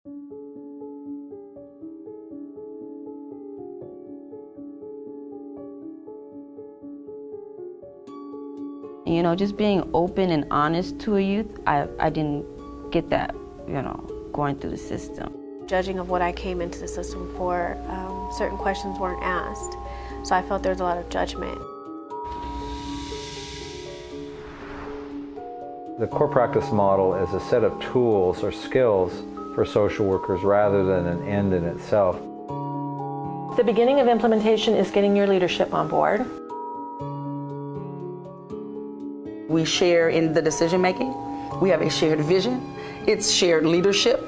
You know, just being open and honest to a youth, I didn't get that, you know, going through the system. Judging of what I came into the system for, certain questions weren't asked, so I felt there was a lot of judgment. The core practice model is a set of tools or skills for social workers rather than an end in itself. The beginning of implementation is getting your leadership on board. We share in the decision making. We have a shared vision. It's shared leadership.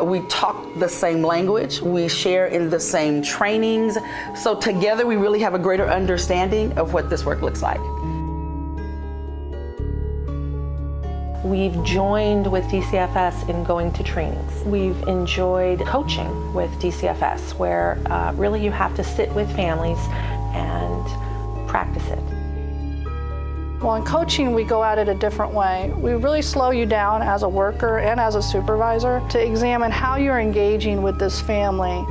We talk the same language. We share in the same trainings. So together we really have a greater understanding of what this work looks like. We've joined with DCFS in going to trainings. We've enjoyed coaching with DCFS, where really you have to sit with families and practice it. Well, in coaching, we go at it a different way. We really slow you down as a worker and as a supervisor to examine how you're engaging with this family.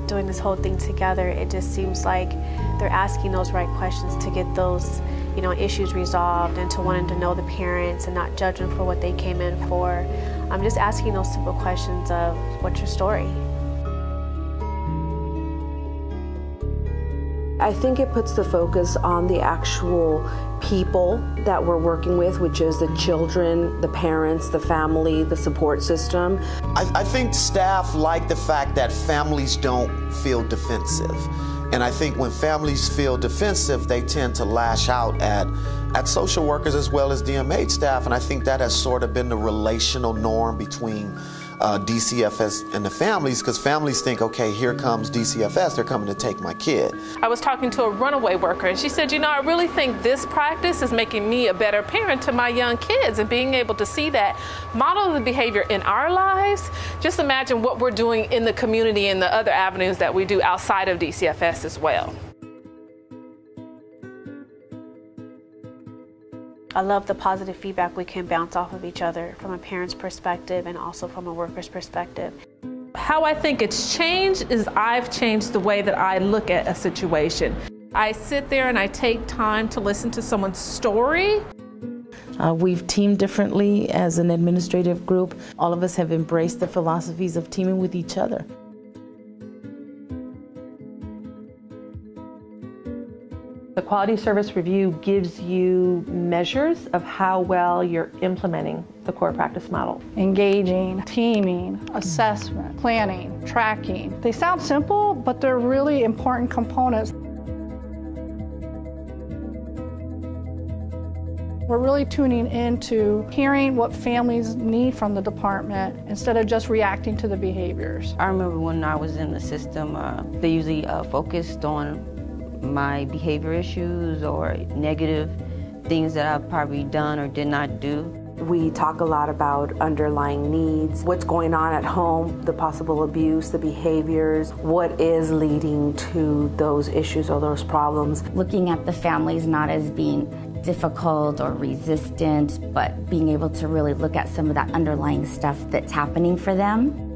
Doing this whole thing together, it just seems like they're asking those right questions to get those, you know, issues resolved, and to wanting to know the parents and not judge them for what they came in for. I'm just asking those simple questions of, what's your story? I think it puts the focus on the actual people that we're working with, which is the children, the parents, the family, the support system. I think staff like the fact that families don't feel defensive. And I think when families feel defensive, they tend to lash out at social workers as well as DMH staff. And I think that has sort of been the relational norm between DCFS and the families, because families think, okay, here comes DCFS, they're coming to take my kid. I was talking to a runaway worker, and she said, you know, I really think this practice is making me a better parent to my young kids, and being able to see that model the behavior in our lives. Just imagine what we're doing in the community and the other avenues that we do outside of DCFS as well. I love the positive feedback we can bounce off of each other from a parent's perspective and also from a worker's perspective. How I think it's changed is I've changed the way that I look at a situation. I sit there and I take time to listen to someone's story. We've teamed differently as an administrative group. All of us have embraced the philosophies of teaming with each other. The Quality Service Review gives you measures of how well you're implementing the core practice model. Engaging, teaming, assessment, planning, tracking. They sound simple, but they're really important components. We're really tuning into hearing what families need from the department instead of just reacting to the behaviors. I remember when I was in the system, they usually focused on my behavior issues or negative things that I've probably done or did not do. We talk a lot about underlying needs, what's going on at home, the possible abuse, the behaviors, what is leading to those issues or those problems. Looking at the families not as being difficult or resistant, but being able to really look at some of that underlying stuff that's happening for them.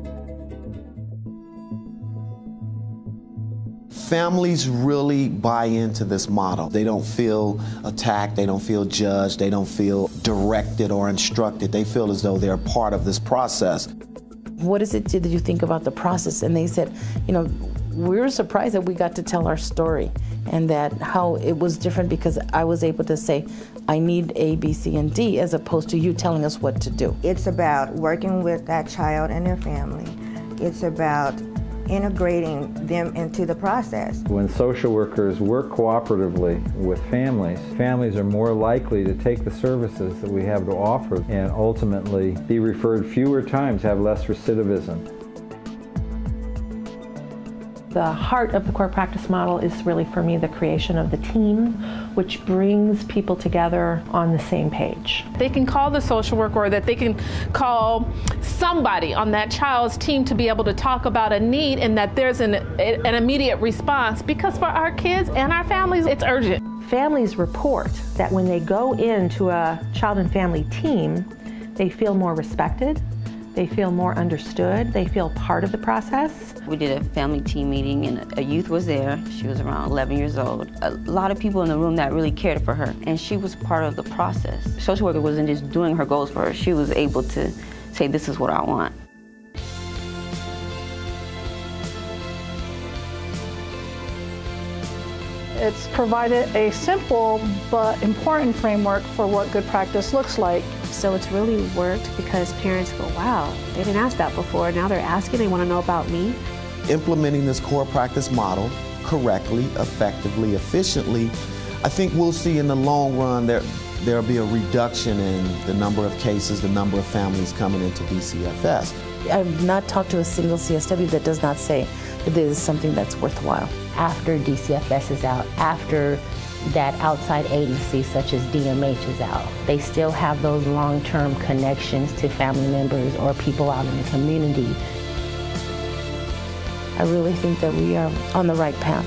Families really buy into this model. They don't feel attacked, they don't feel judged, they don't feel directed or instructed. They feel as though they're part of this process. What is it that you think about the process? And they said, you know, we were surprised that we got to tell our story and that how it was different because I was able to say, I need A, B, C, and D, as opposed to you telling us what to do. It's about working with that child and their family. It's about integrating them into the process. When social workers work cooperatively with families, families are more likely to take the services that we have to offer and ultimately be referred fewer times, have less recidivism. The heart of the core practice model is really, for me, the creation of the team, which brings people together on the same page. They can call the social worker, or that they can call somebody on that child's team to be able to talk about a need, and that there's an immediate response, because for our kids and our families, it's urgent. Families report that when they go into a child and family team, they feel more respected, They feel more understood. They feel part of the process. We did a family team meeting and a youth was there. She was around 11 years old. A lot of people in the room that really cared for her, and she was part of the process. Social worker wasn't just doing her goals for her. She was able to say, this is what I want. It's provided a simple but important framework for what good practice looks like. So it's really worked because parents go, wow, they didn't ask that before. Now they're asking, they want to know about me. Implementing this core practice model correctly, effectively, efficiently, I think we'll see in the long run there'll be a reduction in the number of cases, the number of families coming into DCFS. I've not talked to a single CSW that does not say that this is something that's worthwhile. After DCFS is out, after that outside agency such as DMH is out, they still have those long-term connections to family members or people out in the community. I really think that we are on the right path.